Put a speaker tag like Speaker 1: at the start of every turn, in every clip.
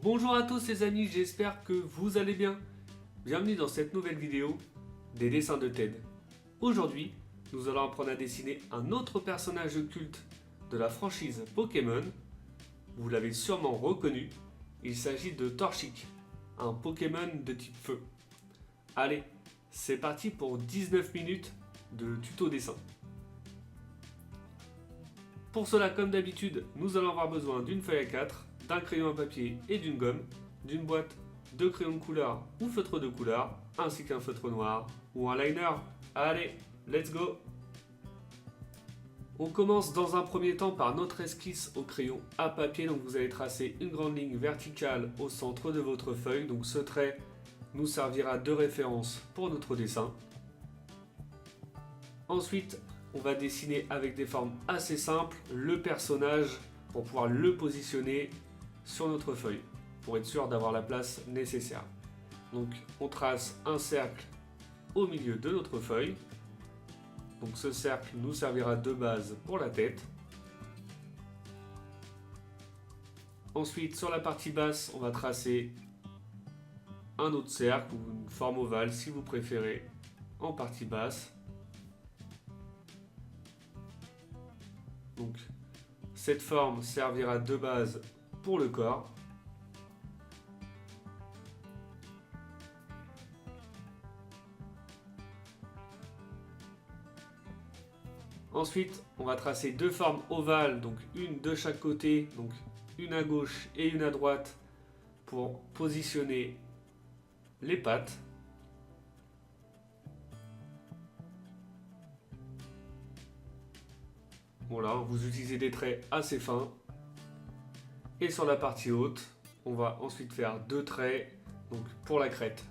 Speaker 1: Bonjour à tous les amis, j'espère que vous allez bien. Bienvenue dans cette nouvelle vidéo des dessins de Ted. Aujourd'hui, nous allons apprendre à dessiner un autre personnage culte de la franchise Pokémon. Vous l'avez sûrement reconnu, il s'agit de Torchic, un Pokémon de type feu. Allez, c'est parti pour 19 minutes de tuto dessin. Pour cela, comme d'habitude, nous allons avoir besoin d'une feuille A4, d'un crayon à papier et d'une gomme, d'une boîte de crayons de couleur ou feutre de couleur, ainsi qu'un feutre noir ou un liner. Allez, let's go! On commence dans un premier temps par notre esquisse au crayon à papier. Donc vous allez tracer une grande ligne verticale au centre de votre feuille. Donc ce trait nous servira de référence pour notre dessin. Ensuite, on va dessiner avec des formes assez simples le personnage pour pouvoir le positionner sur notre feuille, pour être sûr d'avoir la place nécessaire. Donc on trace un cercle au milieu de notre feuille. Donc ce cercle nous servira de base pour la tête. Ensuite, sur la partie basse, on va tracer un autre cercle ou une forme ovale si vous préférez en partie basse. Donc cette forme servira de base pour le corps. Ensuite, on va tracer deux formes ovales, donc une de chaque côté, donc une à gauche et une à droite pour positionner les pattes. Voilà, vous utilisez des traits assez fins. Et sur la partie haute, on va ensuite faire deux traits donc pour la crête.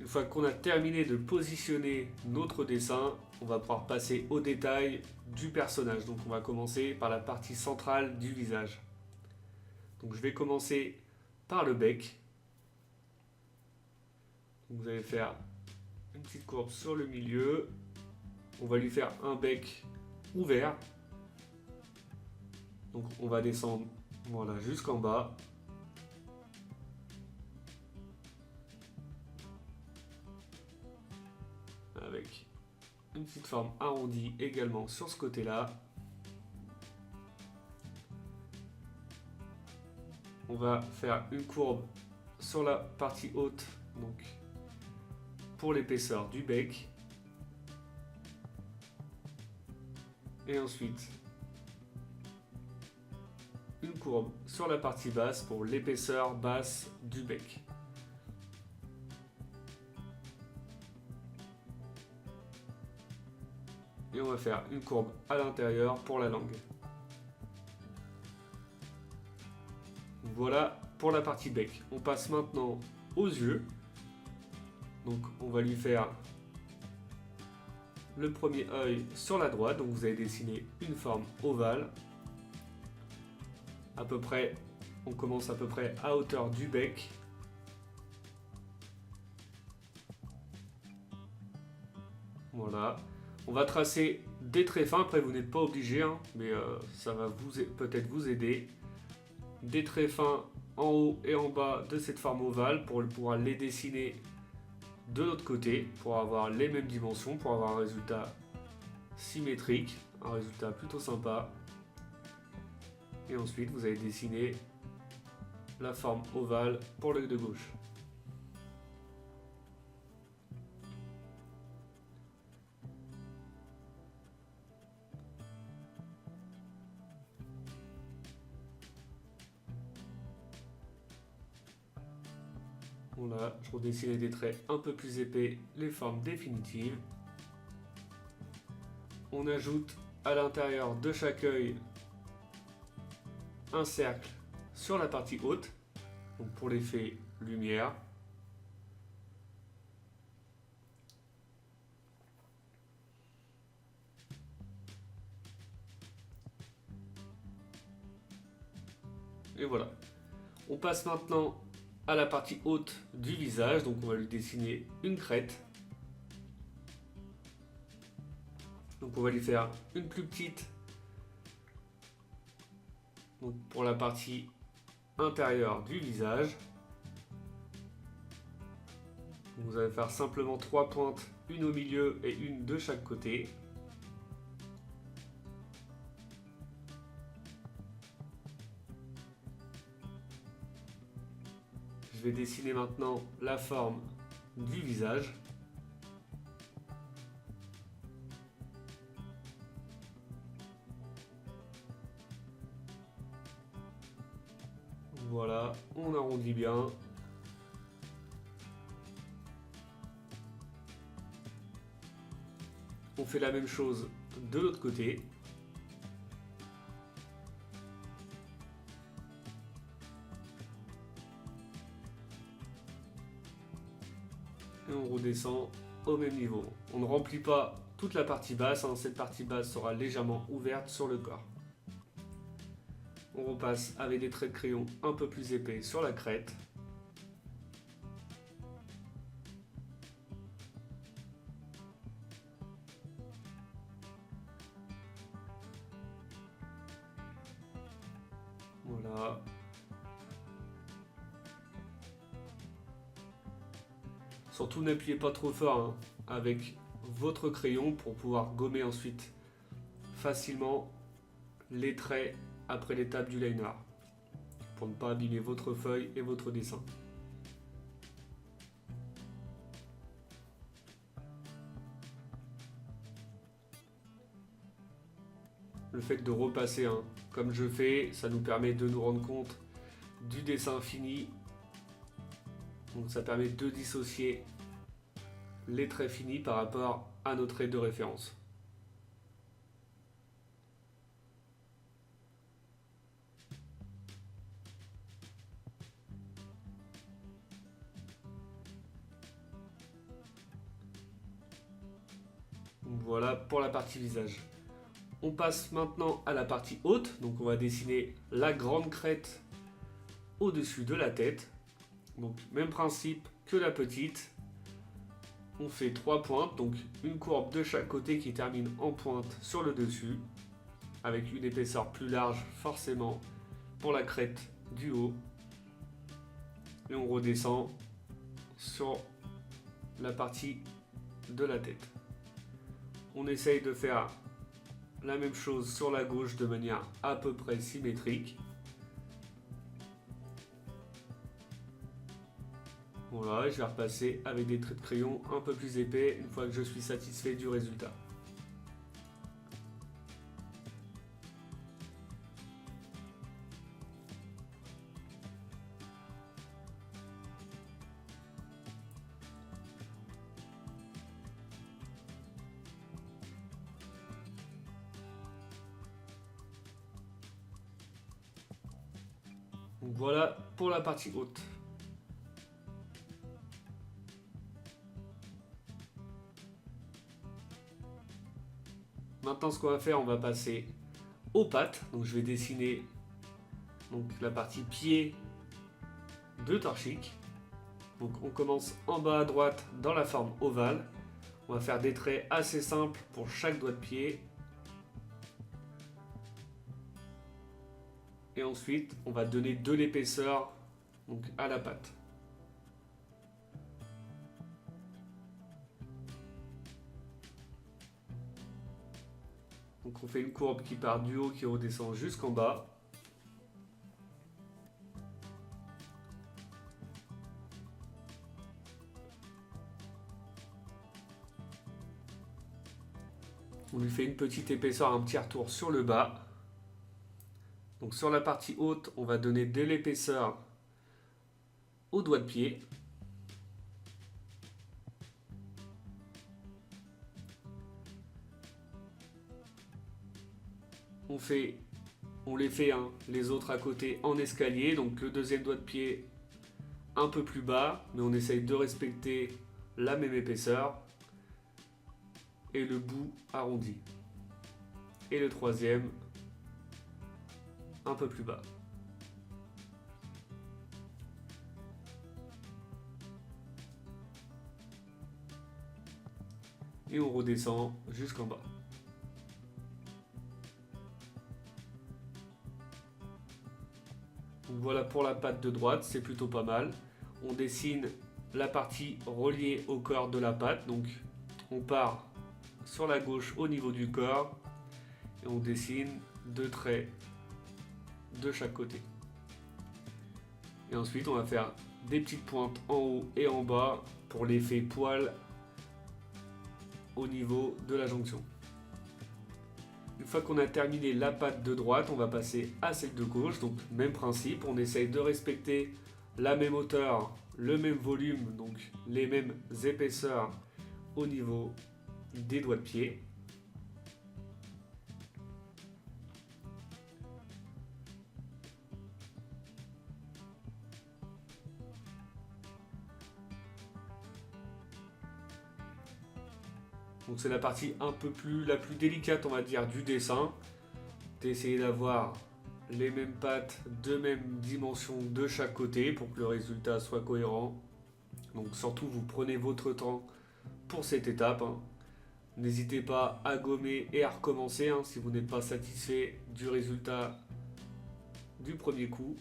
Speaker 1: Une fois qu'on a terminé de positionner notre dessin, on va pouvoir passer au détail du personnage. Donc on va commencer par la partie centrale du visage. Donc je vais commencer par le bec. Donc vous allez faire une petite courbe sur le milieu. On va lui faire un bec ouvert. Donc on va descendre voilà, jusqu'en bas. Avec une petite forme arrondie également sur ce côté-là. On va faire une courbe sur la partie haute, donc pour l'épaisseur du bec. Et ensuite, une courbe sur la partie basse pour l'épaisseur basse du bec. Et on va faire une courbe à l'intérieur pour la langue. Voilà pour la partie bec. On passe maintenant aux yeux. Donc on va lui faire le premier œil sur la droite. Donc vous allez dessiner une forme ovale. À peu près, on commence à peu près à hauteur du bec. Voilà. On va tracer des traits fins, après vous n'êtes pas obligé, hein, mais ça va peut-être vous aider. Des traits fins en haut et en bas de cette forme ovale pour pouvoir les dessiner de l'autre côté, pour avoir les mêmes dimensions, pour avoir un résultat symétrique, un résultat plutôt sympa. Et ensuite vous allez dessiner la forme ovale pour l'œil de gauche. Voilà, je redessinais des traits un peu plus épais, les formes définitives. On ajoute à l'intérieur de chaque œil un cercle sur la partie haute, donc pour l'effet lumière. Et voilà. On passe maintenant à la partie haute du visage, donc on va lui dessiner une crête. Donc on va lui faire une plus petite. Donc pour la partie intérieur du visage. Vous allez faire simplement 3 pointes, une au milieu et une de chaque côté. Je vais dessiner maintenant la forme du visage. Voilà, on arrondit bien. On fait la même chose de l'autre côté. Et on redescend au même niveau. On ne remplit pas toute la partie basse, hein. Cette partie basse sera légèrement ouverte sur le corps. On repasse avec des traits de crayon un peu plus épais sur la crête. Voilà. Surtout n'appuyez pas trop fort, hein, avec votre crayon pour pouvoir gommer ensuite facilement les traits après l'étape du liner, pour ne pas abîmer votre feuille et votre dessin. Le fait de repasser, hein, comme je fais, ça nous permet de nous rendre compte du dessin fini. Donc ça permet de dissocier les traits finis par rapport à nos traits de référence. Voilà pour la partie visage. On passe maintenant à la partie haute. Donc on va dessiner la grande crête au-dessus de la tête. Donc même principe que la petite. On fait 3 pointes, donc une courbe de chaque côté qui termine en pointe sur le dessus, avec une épaisseur plus large forcément pour la crête du haut. Et on redescend sur la partie de la tête. On essaye de faire la même chose sur la gauche de manière à peu près symétrique. Voilà, je vais repasser avec des traits de crayon un peu plus épais une fois que je suis satisfait du résultat. Donc voilà pour la partie haute. Maintenant, ce qu'on va faire, on va passer aux pattes. Donc je vais dessiner la partie pied de Torchic. Donc on commence en bas à droite dans la forme ovale. On va faire des traits assez simples pour chaque doigt de pied. Et ensuite, on va donner de l'épaisseur à la patte. Donc on fait une courbe qui part du haut, qui redescend jusqu'en bas. On lui fait une petite épaisseur, un petit retour sur le bas. Donc sur la partie haute, on va donner de l'épaisseur au doigt de pied. On les fait les autres à côté en escalier, donc le deuxième doigt de pied un peu plus bas, mais on essaye de respecter la même épaisseur. Et le bout arrondi. Et le troisième un peu plus bas. Et on redescend jusqu'en bas. Voilà. voilà pour la patte de droite, c'est plutôt pas mal. On dessine la partie reliée au corps de la patte, donc on part sur la gauche au niveau du corps et on dessine 2 traits de chaque côté. Et ensuite on va faire des petites pointes en haut et en bas pour l'effet poil au niveau de la jonction. Une fois qu'on a terminé la patte de droite, on va passer à celle de gauche. Donc même principe, on essaye de respecter la même hauteur, le même volume, donc les mêmes épaisseurs au niveau des doigts de pied. Donc c'est la partie la plus délicate, on va dire, du dessin. D'essayer d'avoir les mêmes pattes de même dimension de chaque côté pour que le résultat soit cohérent. Donc surtout vous prenez votre temps pour cette étape. N'hésitez pas à gommer et à recommencer si vous n'êtes pas satisfait du résultat du premier coup.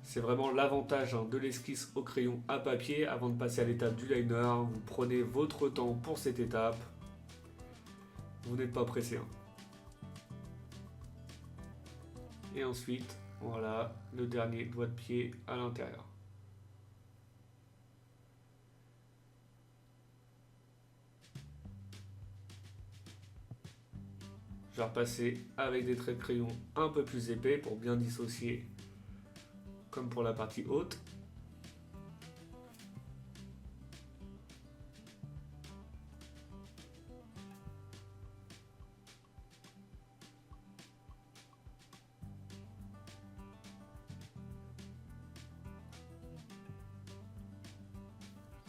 Speaker 1: C'est vraiment l'avantage de l'esquisse au crayon à papier. Avant de passer à l'étape du liner, vous prenez votre temps pour cette étape. Vous n'êtes pas pressé. Et ensuite, voilà, le dernier doigt de pied à l'intérieur. Je vais repasser avec des traits de crayon un peu plus épais pour bien dissocier, comme pour la partie haute.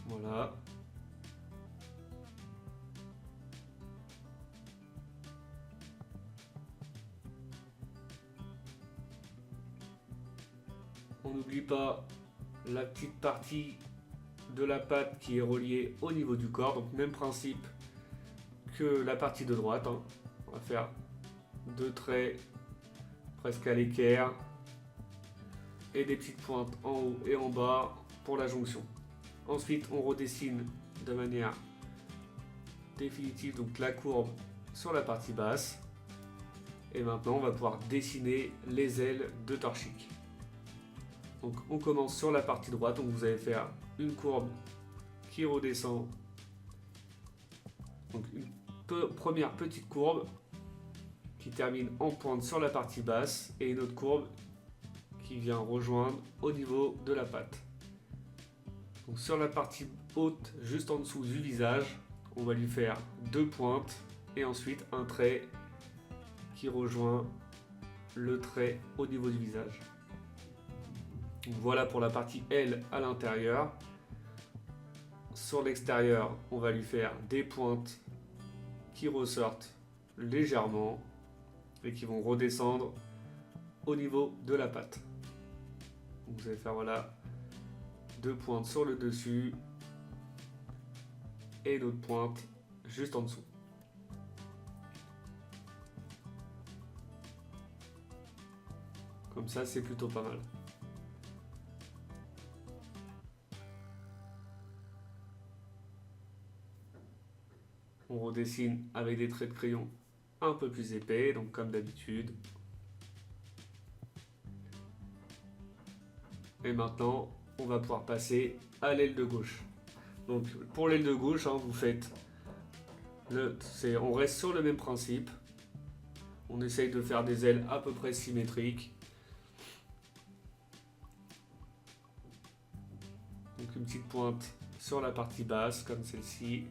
Speaker 1: Voilà. On n'oublie pas la petite partie de la patte qui est reliée au niveau du corps. Donc même principe que la partie de droite. On va faire 2 traits presque à l'équerre et des petites pointes en haut et en bas pour la jonction. Ensuite, on redessine de manière définitive donc la courbe sur la partie basse. Et maintenant, on va pouvoir dessiner les ailes de Torchic. Donc, on commence sur la partie droite. Donc, vous allez faire une courbe qui redescend. Donc, une première petite courbe qui termine en pointe sur la partie basse et une autre courbe qui vient rejoindre au niveau de la patte. Donc sur la partie haute, juste en dessous du visage, on va lui faire 2 pointes et ensuite un trait qui rejoint le trait au niveau du visage. Donc voilà pour la partie aile à l'intérieur. Sur l'extérieur, on va lui faire des pointes qui ressortent légèrement et qui vont redescendre au niveau de la patte. Donc vous allez faire voilà 2 pointes sur le dessus et une autre pointe juste en dessous. Comme ça, c'est plutôt pas mal. On redessine avec des traits de crayon un peu plus épais, donc comme d'habitude. Et maintenant, on va pouvoir passer à l'aile de gauche. Donc pour l'aile de gauche, vous faites on reste sur le même principe. On essaye de faire des ailes à peu près symétriques. Donc une petite pointe sur la partie basse comme celle-ci,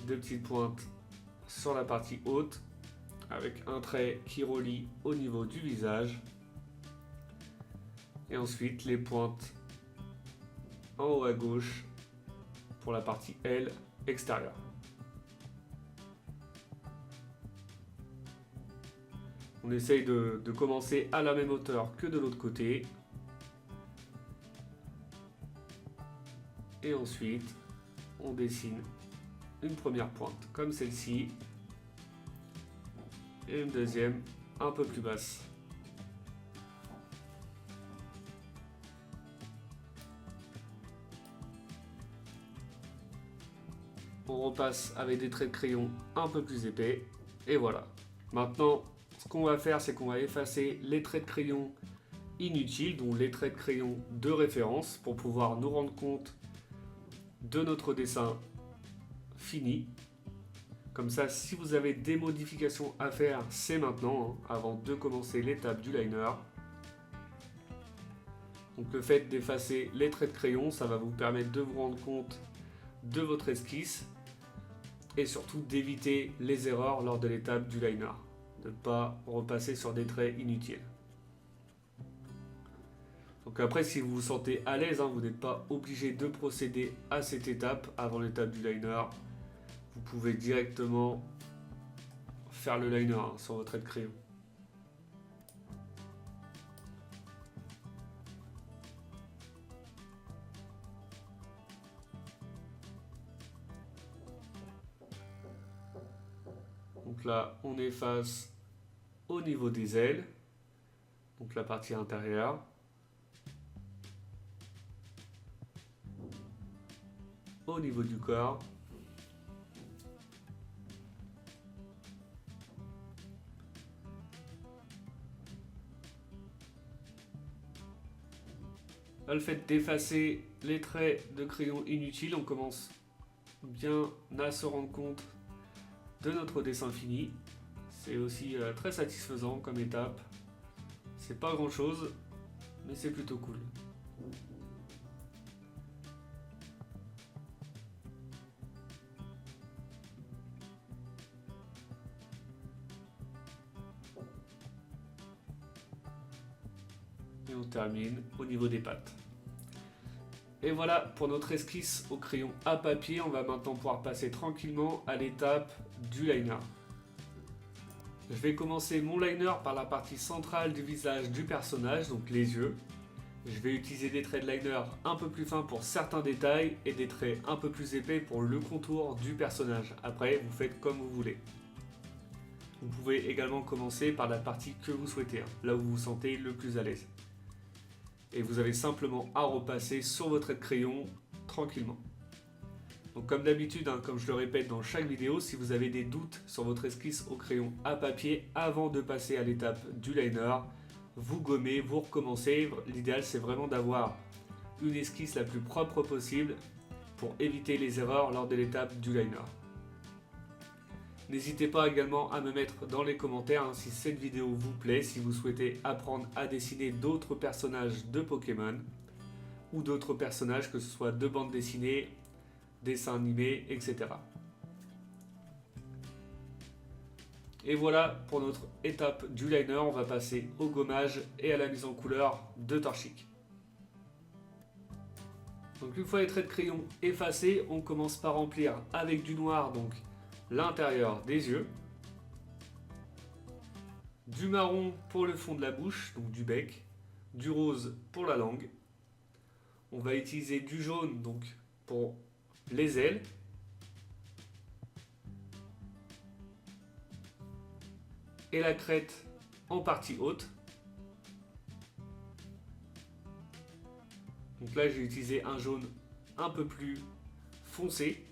Speaker 1: 2 petites pointes sur la partie haute avec un trait qui relie au niveau du visage. Et ensuite les pointes en haut à gauche pour la partie aile extérieure. On essaye de commencer à la même hauteur que de l'autre côté. Et ensuite, on dessine une première pointe comme celle-ci et une deuxième un peu plus basse. on repasse avec des traits de crayon un peu plus épais. Et voilà. Maintenant, ce qu'on va faire, c'est qu'on va effacer les traits de crayon inutiles, donc les traits de crayon de référence, pour pouvoir nous rendre compte de notre dessin fini. Comme ça, si vous avez des modifications à faire, c'est maintenant, hein, avant de commencer l'étape du liner. Donc le fait d'effacer les traits de crayon, ça va vous permettre de vous rendre compte de votre esquisse et surtout d'éviter les erreurs lors de l'étape du liner, de ne pas repasser sur des traits inutiles. Donc après, si vous vous sentez à l'aise, hein, vous n'êtes pas obligé de procéder à cette étape avant l'étape du liner. Vous pouvez directement faire le liner, hein, sur votre trait de crayon. Donc là, on efface au niveau des ailes, donc la partie intérieure. Au niveau du corps. Là, le fait d'effacer les traits de crayon inutiles, on commence bien à se rendre compte de notre dessin fini. C'est aussi très satisfaisant comme étape. C'est pas grand chose, mais c'est plutôt cool. Et on termine au niveau des pattes. Et voilà pour notre esquisse au crayon à papier. On va maintenant pouvoir passer tranquillement à l'étape du liner. Je vais commencer mon liner par la partie centrale du visage du personnage, donc les yeux. Je vais utiliser des traits de liner un peu plus fins pour certains détails et des traits un peu plus épais pour le contour du personnage. Après, vous faites comme vous voulez. Vous pouvez également commencer par la partie que vous souhaitez, là où vous vous sentez le plus à l'aise. Et vous avez simplement à repasser sur votre trait de crayon tranquillement. Donc comme d'habitude, hein, comme je le répète dans chaque vidéo, si vous avez des doutes sur votre esquisse au crayon à papier, avant de passer à l'étape du liner, vous gommez, vous recommencez. L'idéal, c'est vraiment d'avoir une esquisse la plus propre possible pour éviter les erreurs lors de l'étape du liner. N'hésitez pas également à me mettre dans les commentaires, hein, si cette vidéo vous plaît, si vous souhaitez apprendre à dessiner d'autres personnages de Pokémon ou d'autres personnages, que ce soit de bande dessinée, dessins animés, etc. Et voilà pour notre étape du liner. On va passer au gommage et à la mise en couleur de Torchic. Donc une fois les traits de crayon effacés, on commence par remplir avec du noir donc l'intérieur des yeux, du marron pour le fond de la bouche, donc du bec, du rose pour la langue. On va utiliser du jaune donc pour les ailes, et la crête en partie haute. Donc là j'ai utilisé un jaune un peu plus foncé.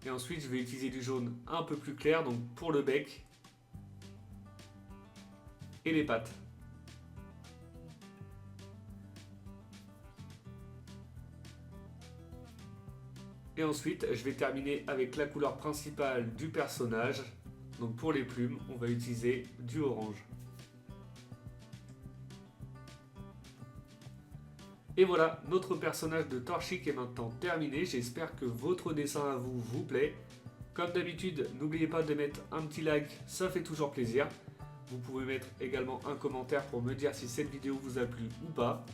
Speaker 1: Et ensuite je vais utiliser du jaune un peu plus clair donc pour le bec et les pattes. Et ensuite je vais terminer avec la couleur principale du personnage. Donc pour les plumes, on va utiliser du orange. Et voilà, notre personnage de Torchic est maintenant terminé. J'espère que votre dessin à vous vous plaît. Comme d'habitude, n'oubliez pas de mettre un petit like, ça fait toujours plaisir. Vous pouvez mettre également un commentaire pour me dire si cette vidéo vous a plu ou pas.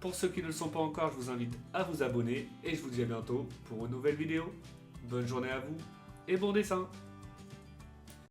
Speaker 1: Pour ceux qui ne le sont pas encore, je vous invite à vous abonner et je vous dis à bientôt pour une nouvelle vidéo. Bonne journée à vous et bon dessin!